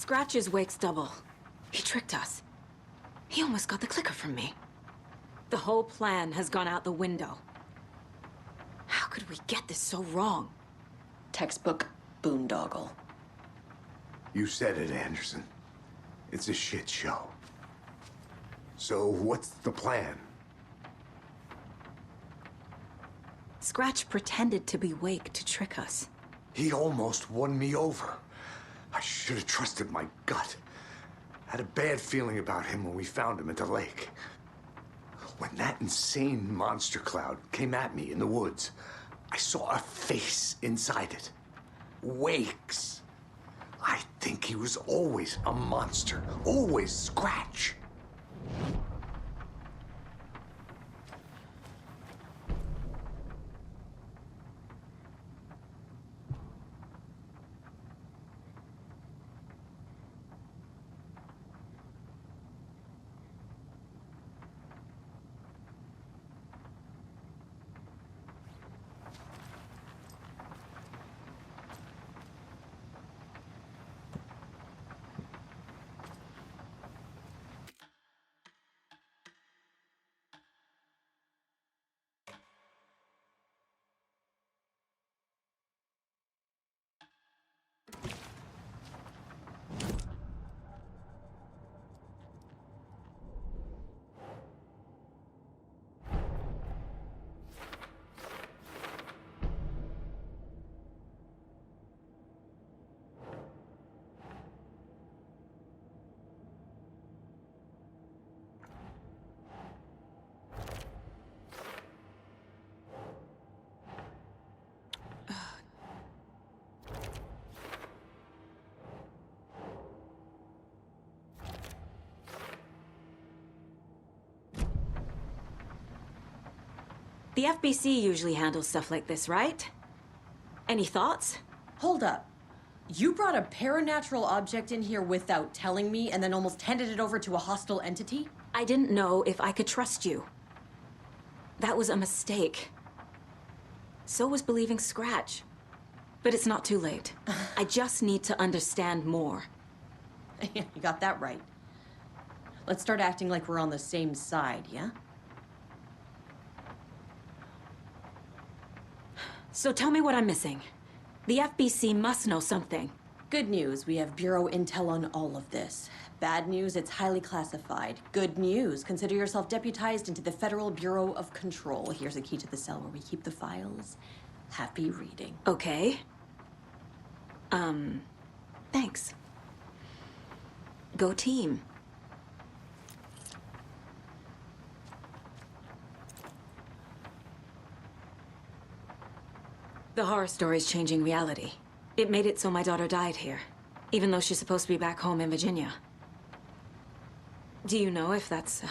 Scratch is Wake's double. He tricked us. He almost got the clicker from me. The whole plan has gone out the window. How could we get this so wrong? Textbook boondoggle. You said it, Anderson. It's a shit show. So what's the plan? Scratch pretended to be Wake to trick us. He almost won me over. I should have trusted my gut. Had a bad feeling about him when we found him at the lake. When that insane monster cloud came at me in the woods, I saw a face inside it. Wake's. I think he was always a monster. Always Scratch. The FBC usually handles stuff like this, right? Any thoughts? Hold up. You brought a paranatural object in here without telling me and then almost handed it over to a hostile entity? I didn't know if I could trust you. That was a mistake. So was believing Scratch. But it's not too late. I just need to understand more. You got that right. Let's start acting like we're on the same side, yeah? So tell me what I'm missing. The FBC must know something. Good news, we have Bureau intel on all of this. Bad news, it's highly classified. Good news, consider yourself deputized into the Federal Bureau of Control. Here's a key to the cell where we keep the files. Happy reading. Okay. Thanks. Go team. The horror story's changing reality. It made it so my daughter died here, even though she's supposed to be back home in Virginia. Do you know if that's...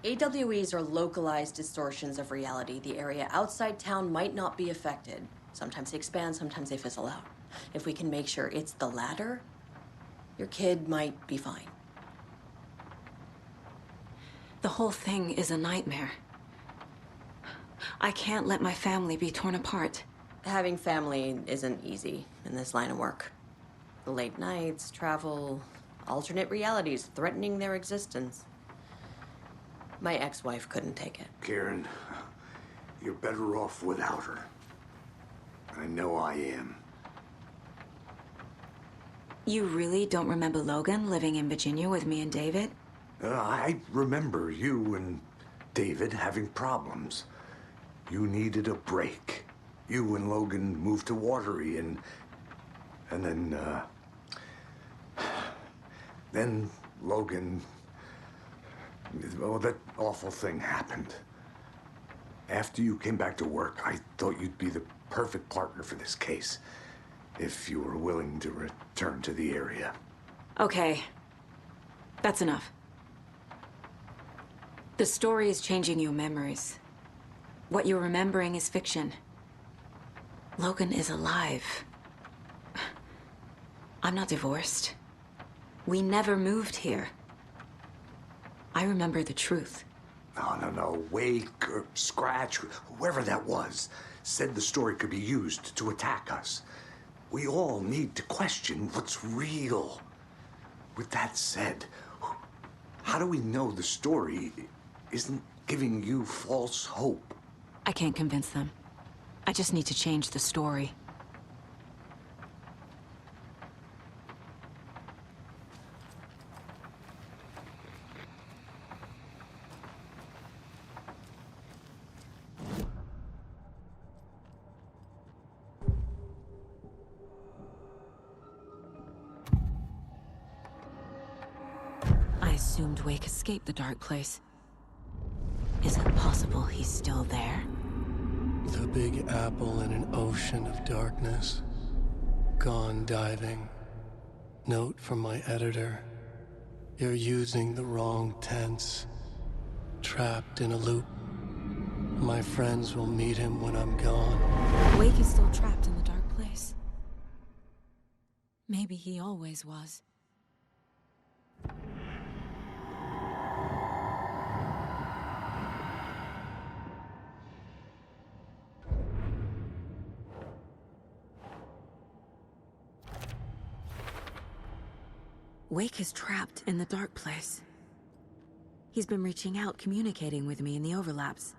AWEs are localized distortions of reality. The area outside town might not be affected. Sometimes they expand, sometimes they fizzle out. If we can make sure it's the latter, your kid might be fine. The whole thing is a nightmare. I can't let my family be torn apart. Having family isn't easy in this line of work. The late nights, travel, alternate realities threatening their existence. My ex-wife couldn't take it. Karen, you're better off without her. I know I am. You really don't remember Logan living in Virginia with me and David? I remember you and David having problems. You needed a break. You and Logan moved to Watery and then Logan, well, that awful thing happened. After you came back to work, I thought you'd be the perfect partner for this case, if you were willing to return to the area. Okay. That's enough. The story is changing your memories. What you're remembering is fiction. Logan is alive. I'm not divorced. We never moved here. I remember the truth. No. Wake or Scratch, whoever that was, said the story could be used to attack us. We all need to question what's real. With that said, how do we know the story isn't giving you false hope? I can't convince them. I just need to change the story. I assumed Wake escaped the dark place. Is it possible he's still there? The Big Apple in an ocean of darkness. Gone diving. Note from my editor. You're using the wrong tense. Trapped in a loop. My friends will meet him when I'm gone. Wake is still trapped in the dark place. Maybe he always was. Wake is trapped in the dark place. He's been reaching out, communicating with me in the overlaps.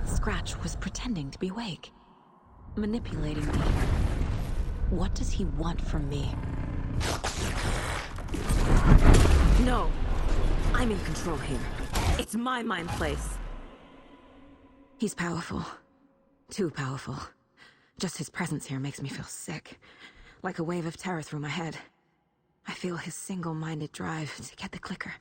Scratch was pretending to be Wake. Manipulating me. What does he want from me? No! I'm in control here. It's my mind place. He's powerful. Too powerful. Just his presence here makes me feel sick. Like a wave of terror through my head. I feel his single-minded drive to get the clicker.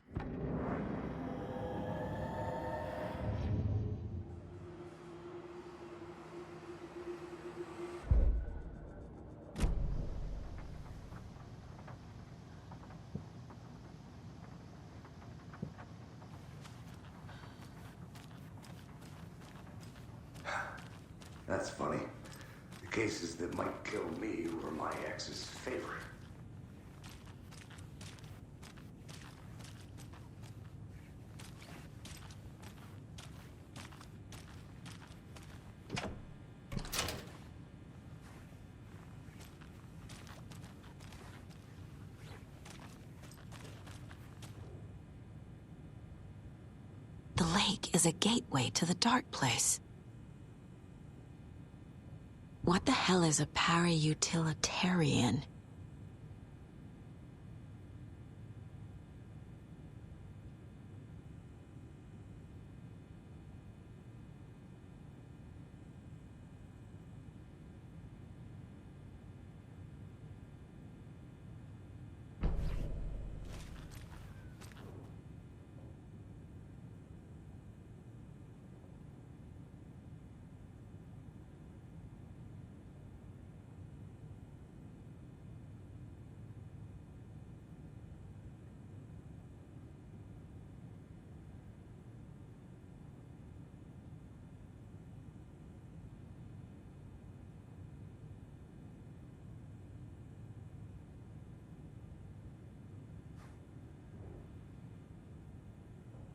That's funny. The cases that might kill me were my ex's favorite. The lake is a gateway to the dark place. What the hell is a para-utilitarian?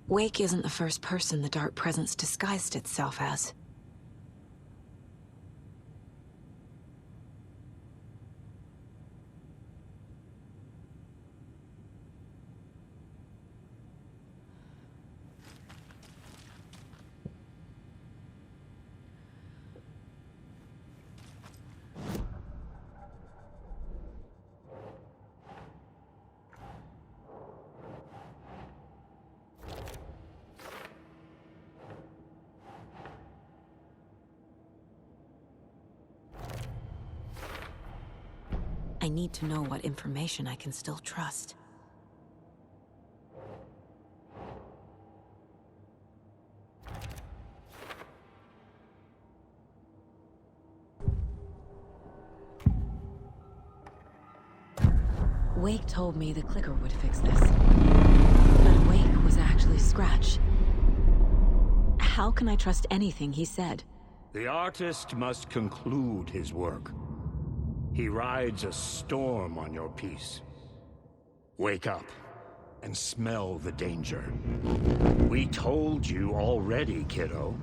Wake isn't the first person the dark presence disguised itself as. I need to know what information I can still trust. Wake told me the clicker would fix this. But Wake was actually Scratch. How can I trust anything he said? The artist must conclude his work. He rides a storm on your peace. Wake up and smell the danger. We told you already, kiddo.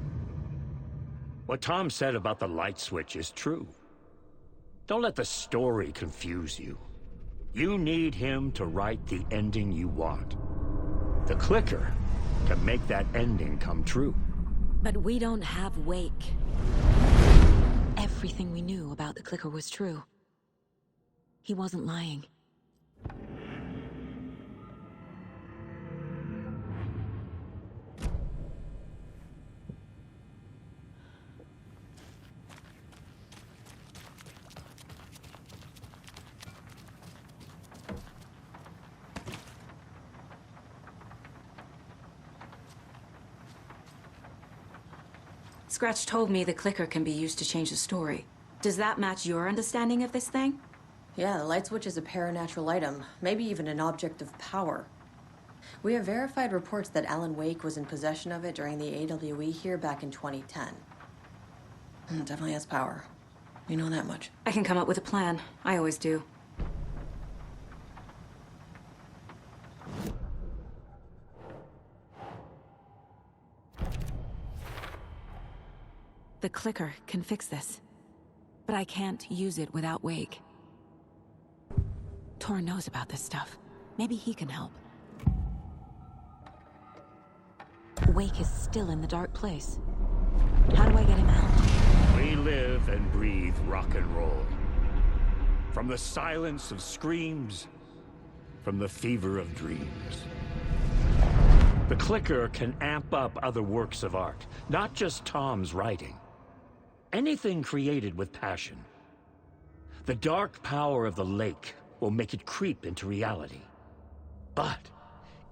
What Tom said about the light switch is true. Don't let the story confuse you. You need him to write the ending you want. The clicker can make that ending come true. But we don't have Wake. Everything we knew about the clicker was true. He wasn't lying. Scratch told me the clicker can be used to change the story. Does that match your understanding of this thing? Yeah, the light switch is a paranatural item, maybe even an object of power. We have verified reports that Alan Wake was in possession of it during the AWE here back in 2010. It definitely has power. You know that much. I can come up with a plan. I always do. The clicker can fix this. But I can't use it without Wake. Tor knows about this stuff. Maybe he can help. Wake is still in the dark place. How do I get him out? We live and breathe rock and roll. From the silence of screams, from the fever of dreams. The clicker can amp up other works of art, not just Tom's writing. Anything created with passion. The dark power of the lake will make it creep into reality. But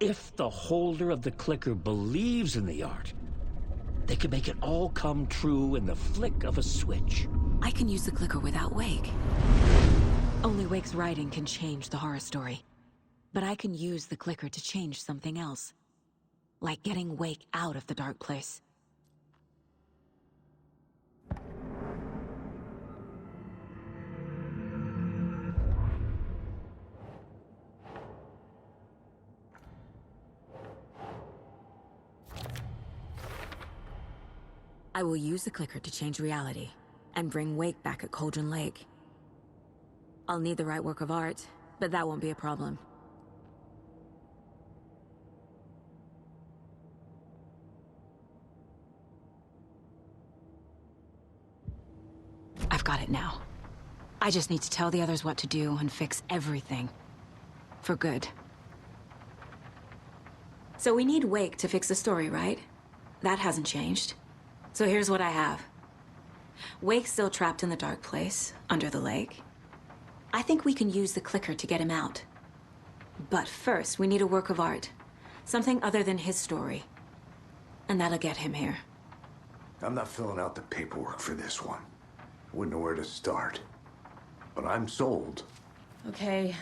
if the holder of the clicker believes in the art, they can make it all come true in the flick of a switch. I can use the clicker without Wake. Only Wake's writing can change the horror story. But I can use the clicker to change something else. Like getting Wake out of the dark place. I will use the clicker to change reality, and bring Wake back at Cauldron Lake. I'll need the right work of art, but that won't be a problem. I've got it now. I just need to tell the others what to do and fix everything. For good. So we need Wake to fix the story, right? That hasn't changed. So here's what I have. Wake's still trapped in the dark place, under the lake. I think we can use the clicker to get him out. But first, we need a work of art. Something other than his story. And that'll get him here. I'm not filling out the paperwork for this one. Wouldn't know where to start. But I'm sold. Okay.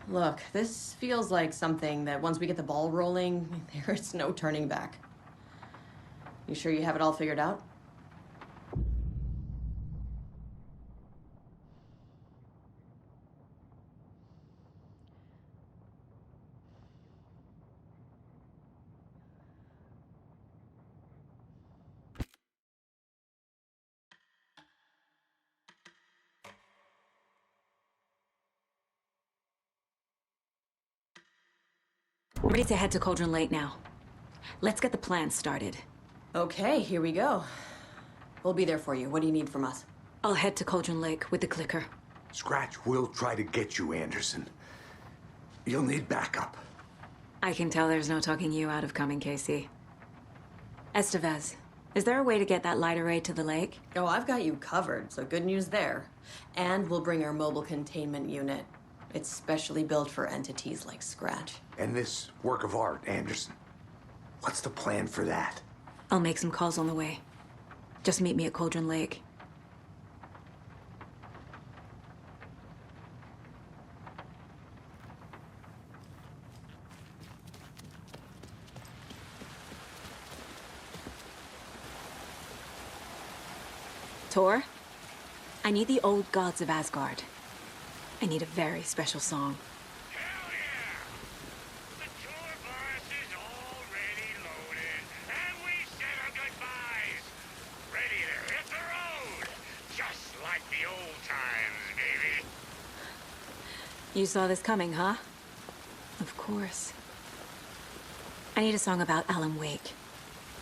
Look, this feels like something that once we get the ball rolling, there's no turning back. You sure you have it all figured out? We're ready to head to Cauldron Lake now. Let's get the plan started. Okay, here we go. We'll be there for you. What do you need from us? I'll head to Cauldron Lake with the clicker. Scratch will try to get you, Anderson. You'll need backup. I can tell there's no talking you out of coming, Casey. Estevez, is there a way to get that light array to the lake? Oh, I've got you covered, so good news there. And we'll bring our mobile containment unit. It's specially built for entities like Scratch. And this work of art, Anderson. What's the plan for that? I'll make some calls on the way. Just meet me at Cauldron Lake. Tor? I need the old gods of Asgard. I need a very special song. Hell yeah! The tour bus is already loaded, and we said our goodbyes. Ready to hit the road, just like the old times, baby. You saw this coming, huh? Of course. I need a song about Alan Wake.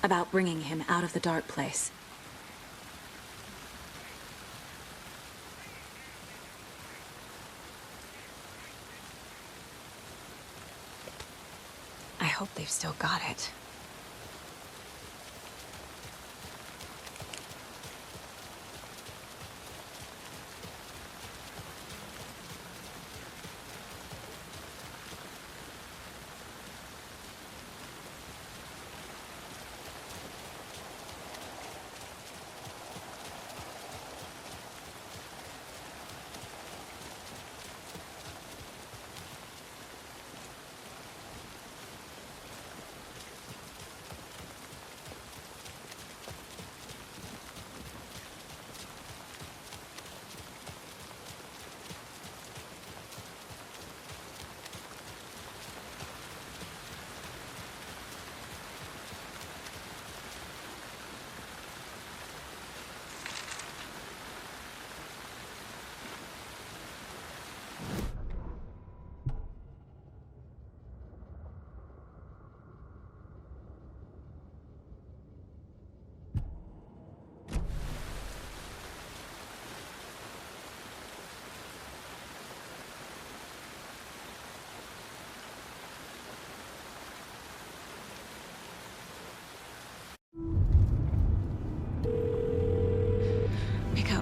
About bringing him out of the dark place. I hope they've still got it.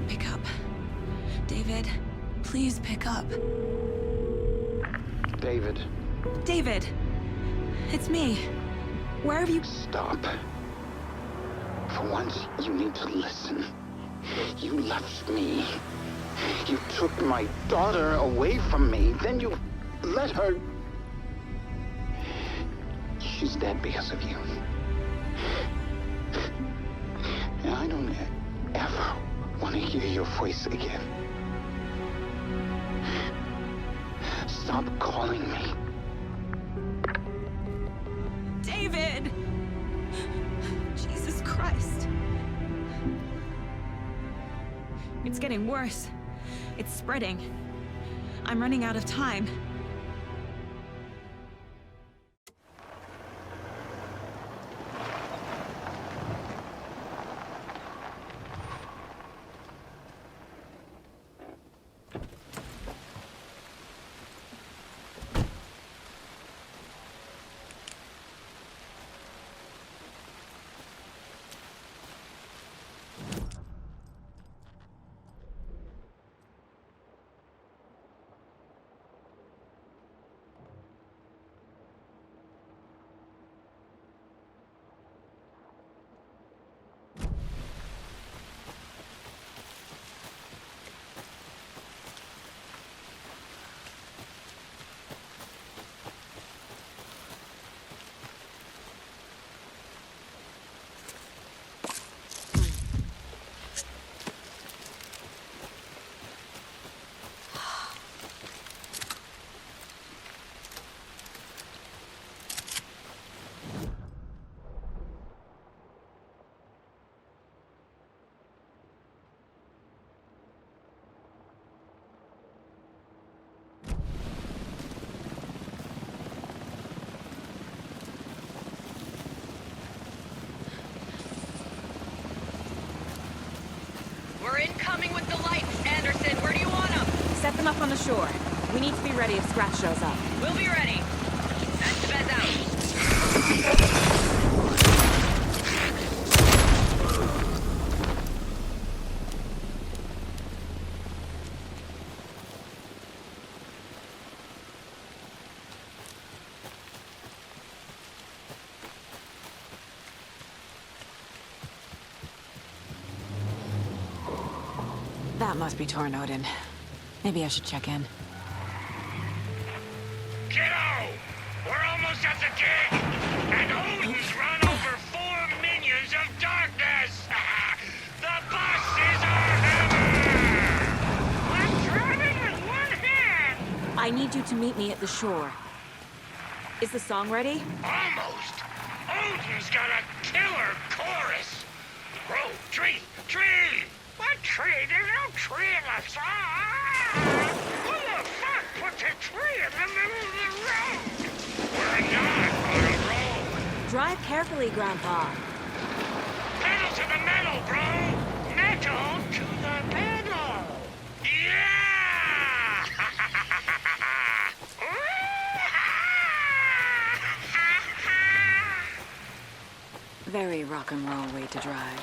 Pick up. David, please pick up. David. David! It's me. Where have you... Stop. For once, you need to listen. You left me. You took my daughter away from me. Then you let her... She's dead because of you. And I don't ever want to hear your voice again. Stop calling me. David! Jesus Christ. It's getting worse. It's spreading. I'm running out of time. We're incoming with the lights, Anderson. Where do you want them? Set them up on the shore. We need to be ready if Scratch shows up. We'll be ready. That's the best out. That must be Tornodin. Maybe I should check in. Kiddo! We're almost at the gig! And Odin's run over 4 minions of darkness! The bus is our hammer! I need you to meet me at the shore. Is the song ready? Almost. Odin's got a killer chorus. Bro, tree, tree. What tree? There's no tree in the song. Who the fuck puts a tree in the middle of the road? We're not on a road. Drive carefully, Grandpa. Pedal to the metal, bro. Metal to the metal. Yeah! Very rock and roll way to drive.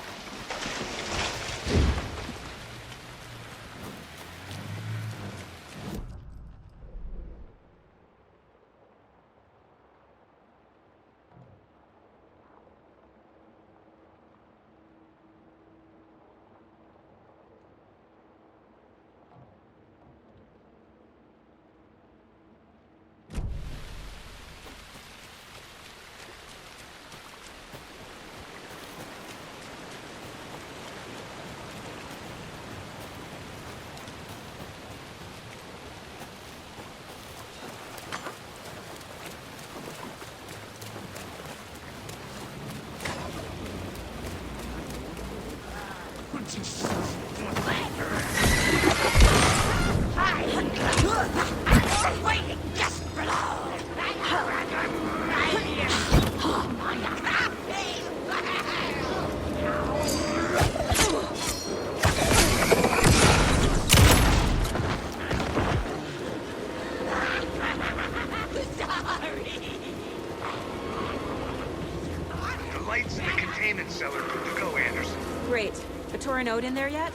The lights in the containment cellar are good to go, Anderson. Great. A Torin Ode in there yet?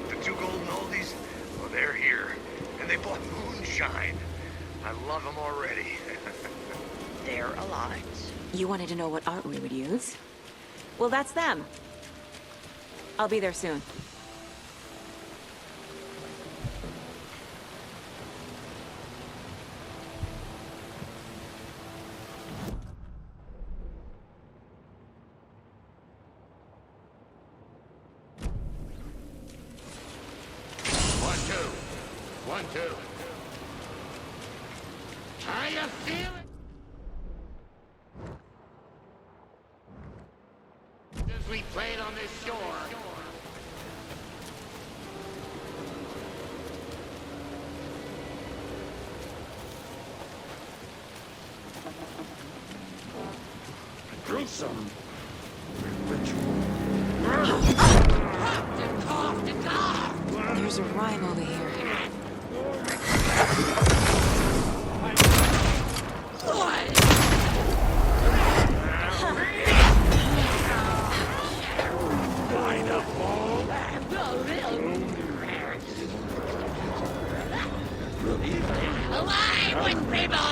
The two golden oldies, well, they're here. And they bought moonshine. I love them already. They're alive. You wanted to know what art we would use? Well, that's them. I'll be there soon. One, two. One, two. How you feeling? As we played on this shore. Gruesome ritual. There's a rhyme over here. Alive with people!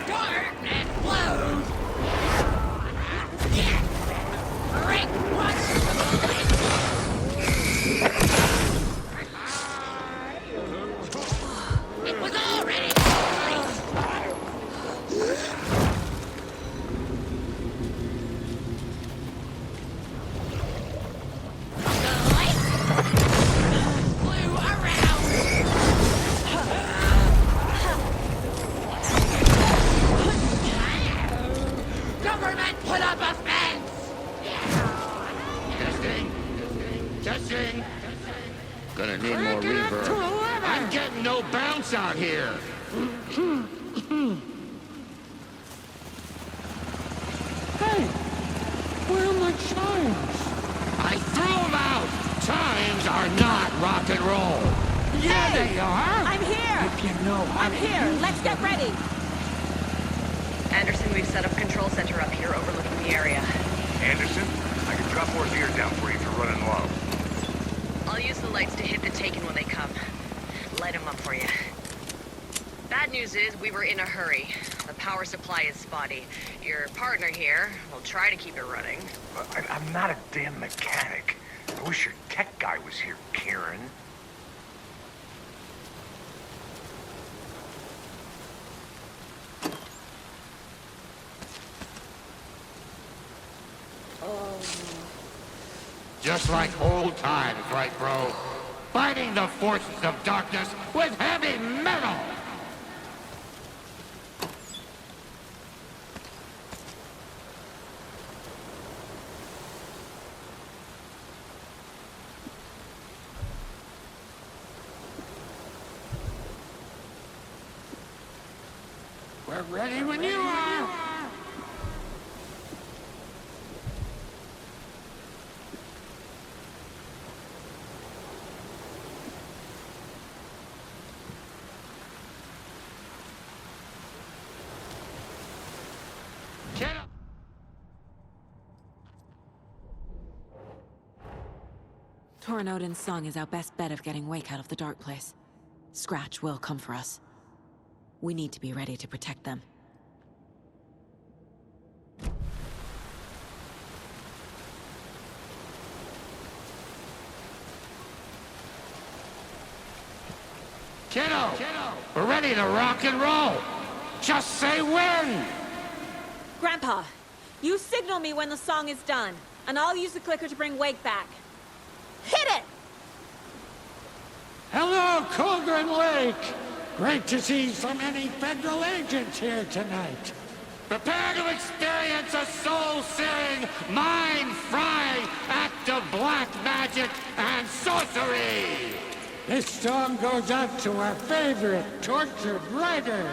Darkness flows! Break It was already the light flew around! Government put up a fence! Testing. Testing. Gonna need more reverb. I'm getting no bounce out here. Hey, where are my chimes? I threw them out. Chimes are not rock and roll. Yeah, they are. I'm here! If you know how I'm here! Let's get ready! Anderson, we've set up a control center up here overlooking the area. Anderson, I can drop more beer down for you if you're running low. I'll use the lights to hit the Taken when they come. Light them up for you. Bad news is we were in a hurry. The power supply is spotty. Your partner here will try to keep it running. I'm not a damn mechanic. I wish your tech guy was here, Karen. Oh, Just like old times, right, bro? Fighting the forces of darkness with heavy metal! We're ready when you are! Get up! Torin song is our best bet of getting Wake out of the dark place. Scratch will come for us. We need to be ready to protect them. Kiddo, we're ready to rock and roll. Just say when. Grandpa, you signal me when the song is done, and I'll use the clicker to bring Wake back. Hit it! Hello, Colgren Lake. Great to see so many federal agents here tonight. Prepare to experience a soul-searing, mind-frying act of black magic and sorcery. This song goes out to our favorite tortured writer.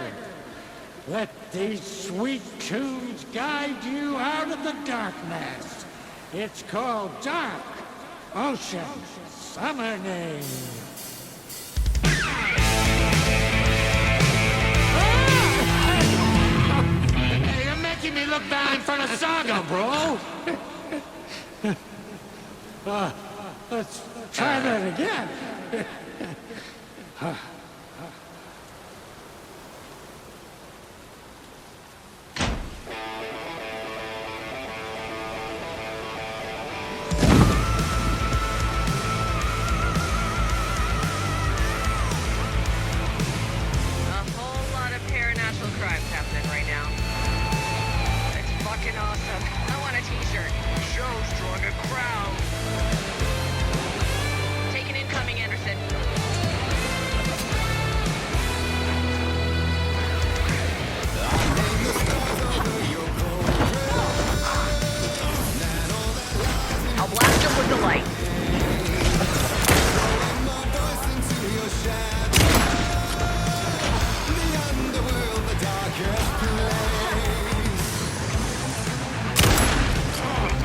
Let these sweet tunes guide you out of the darkness. It's called Dark Ocean Summoning. Hey, you're making me look bad in front of Saga, bro. Let's try that again. Awesome. I want a t-shirt. Show's drawing a crowd. Taking incoming, Anderson. I'll blast him with the light.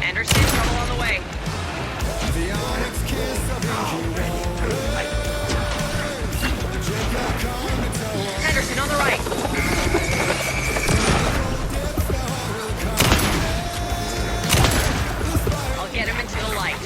Anderson, trouble on the way. Henderson on the right. I'll get him into the light.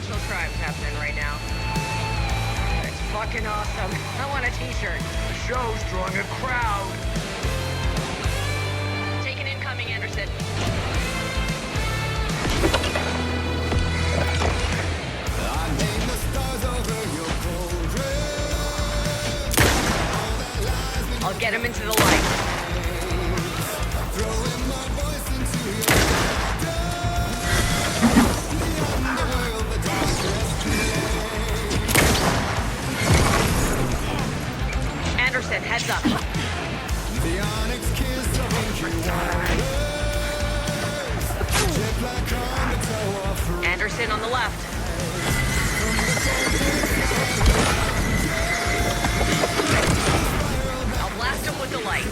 supernatural crimes happening right now. It's fucking awesome. I want a t-shirt. The show's drawing a crowd. Taking incoming, Anderson. I'll get him into the light. Anderson, heads up. Anderson on the left. I'll blast him with the light.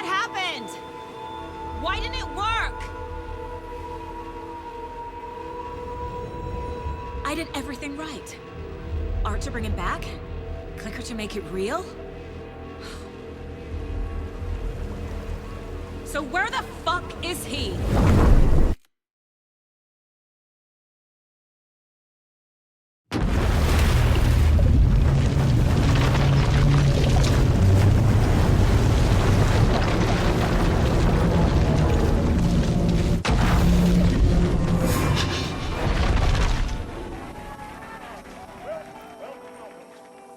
What happened? Why didn't it work? I did everything right. Art to bring him back? Clicker to make it real? So where the fuck is he?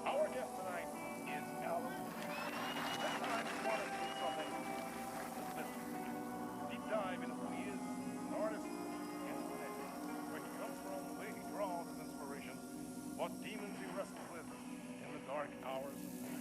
Our guest tonight is Alan Wake. This time we want to do something different. Deep dive into who he is, an artist, and today, where he comes from, where he draws his inspiration, what demons he wrestles with in the dark hours of night.